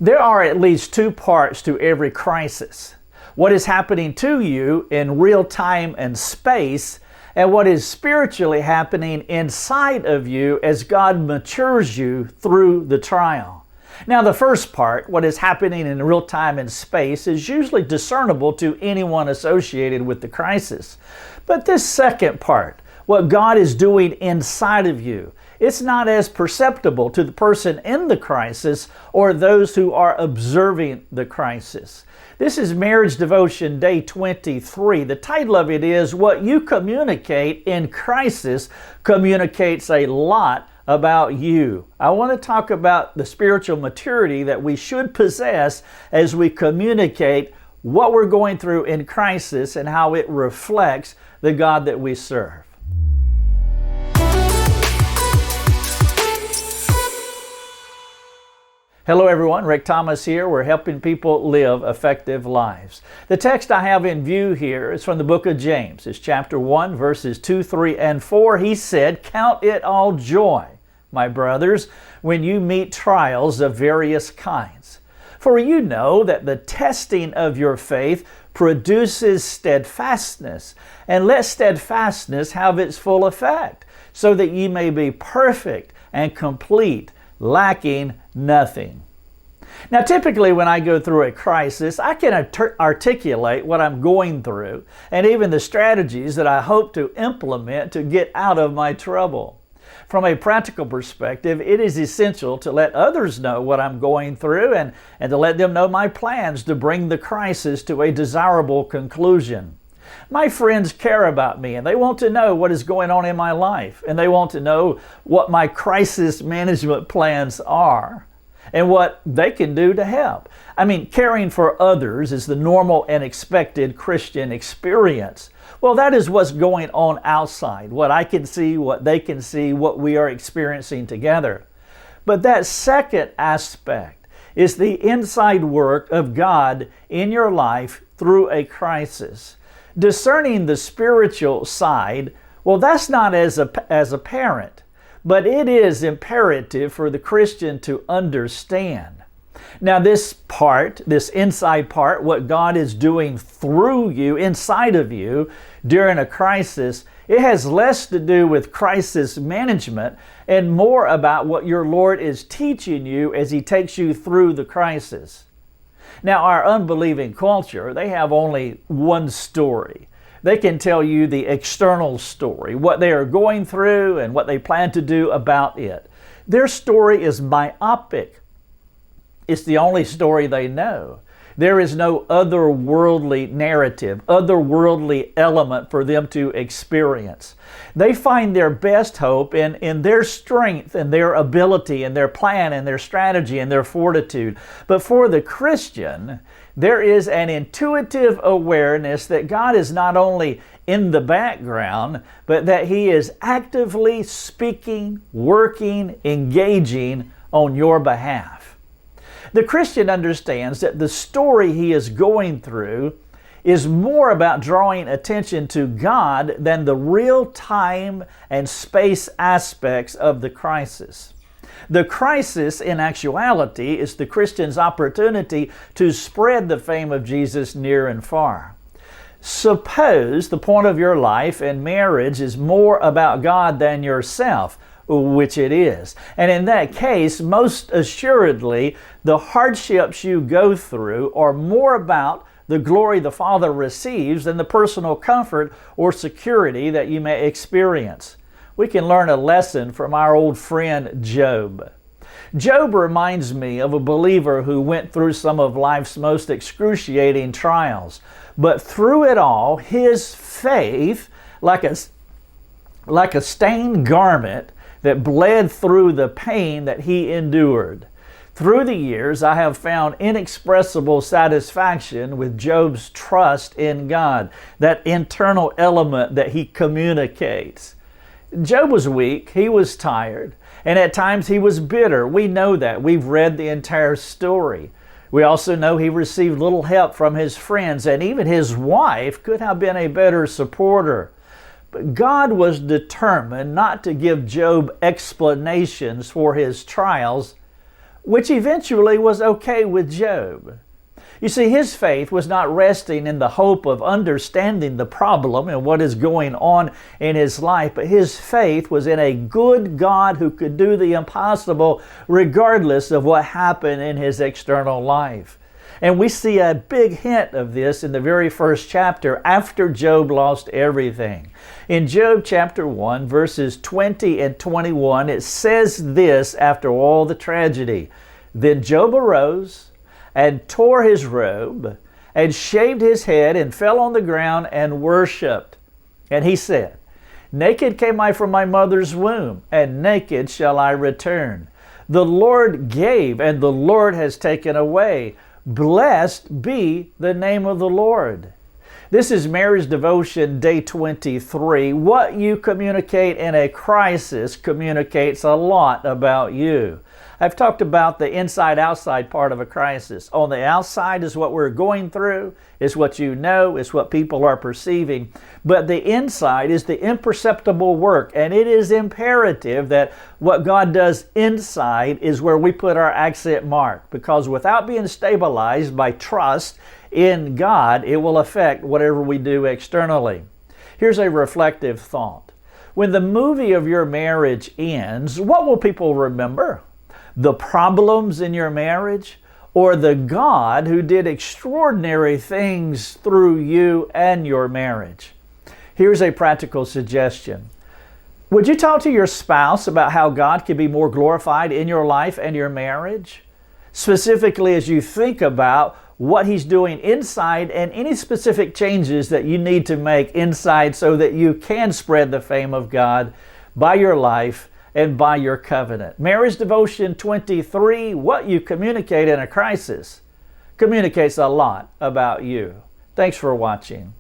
There are at least two parts to every crisis. What is happening to you in real time and space, and what is spiritually happening inside of you as God matures you through the trial. Now, the first part, what is happening in real time and space, is usually discernible to anyone associated with the crisis. But this second part, what God is doing inside of you, it's not as perceptible to the person in the crisis or those who are observing the crisis. This is Marriage Devotion Day 23. The title of it is, What You Communicate in Crisis Communicates a Lot About You. I want to talk about the spiritual maturity that we should possess as we communicate what we're going through in crisis and how it reflects the God that we serve. Hello everyone, Rick Thomas here. We're helping people live effective lives. The text I have in view here is from the book of James. It's chapter 1, verses 2, 3, and 4. He said, "Count it all joy, my brothers, when you meet trials of various kinds. For you know that the testing of your faith produces steadfastness, and let steadfastness have its full effect, so that ye may be perfect and complete, lacking nothing." Now, typically when I go through a crisis, I can articulate what I'm going through and even the strategies that I hope to implement to get out of my trouble. From a practical perspective, it is essential to let others know what I'm going through and to let them know my plans to bring the crisis to a desirable conclusion. My friends care about me and they want to know what is going on in my life, and they want to know what my crisis management plans are and what they can do to help. Caring for others is the normal and expected Christian experience. Well, that is what's going on outside, what I can see, what they can see, what we are experiencing together. But that second aspect is the inside work of God in your life through a crisis. Discerning the spiritual side, well, that's not as apparent, but it is imperative for the Christian to understand. Now, this inside part, what God is doing through you, inside of you, during a crisis, it has less to do with crisis management and more about what your Lord is teaching you as He takes you through the crisis. Now, our unbelieving culture, they have only one story. They can tell you the external story, what they are going through and what they plan to do about it. Their story is myopic. It's the only story they know. There is no otherworldly narrative, otherworldly element for them to experience. They find their best hope in their strength and their ability and their plan and their strategy and their fortitude. But for the Christian, there is an intuitive awareness that God is not only in the background, but that He is actively speaking, working, engaging on your behalf. The Christian understands that the story he is going through is more about drawing attention to God than the real time and space aspects of the crisis. The crisis, in actuality, is the Christian's opportunity to spread the fame of Jesus near and far. Suppose the point of your life and marriage is more about God than yourself, which it is. And in that case, most assuredly, the hardships you go through are more about the glory the Father receives than the personal comfort or security that you may experience. We can learn a lesson from our old friend Job. Job reminds me of a believer who went through some of life's most excruciating trials. But through it all, his faith, like a stained garment, that bled through the pain that he endured. Through the years, I have found inexpressible satisfaction with Job's trust in God, that internal element that he communicates. Job was weak, he was tired, and at times he was bitter. We know that. We've read the entire story. We also know he received little help from his friends, and even his wife could have been a better supporter. But God was determined not to give Job explanations for his trials. which eventually was okay with Job. You see, his faith was not resting in the hope of understanding the problem and what is going on in his life, but his faith was in a good God who could do the impossible regardless of what happened in his external life. And we see a big hint of this in the very first chapter after Job lost everything. In Job chapter 1, verses 20 and 21, it says this after all the tragedy. Then Job arose and tore his robe, and shaved his head, and fell on the ground, and worshipped. And he said, Naked came I from my mother's womb, and naked shall I return. The Lord gave, and the Lord has taken away. Blessed be the name of the Lord. This is Marriage Devotion Day 23. What you communicate in a crisis communicates a lot about you. I've talked about the inside-outside part of a crisis. On the outside is what we're going through, is what you know, is what people are perceiving. But the inside is the imperceptible work, and it is imperative that what God does inside is where we put our accent mark, because without being stabilized by trust in God, it will affect whatever we do externally. Here's a reflective thought. When the movie of your marriage ends, what will people remember? The problems in your marriage, or the God who did extraordinary things through you and your marriage? Here's a practical suggestion. Would you talk to your spouse about how God can be more glorified in your life and your marriage? Specifically as you think about what He's doing inside and any specific changes that you need to make inside so that you can spread the fame of God by your life and by your covenant. Marriage Devotion 23, what you communicate in a crisis communicates a lot about you. Thanks for watching.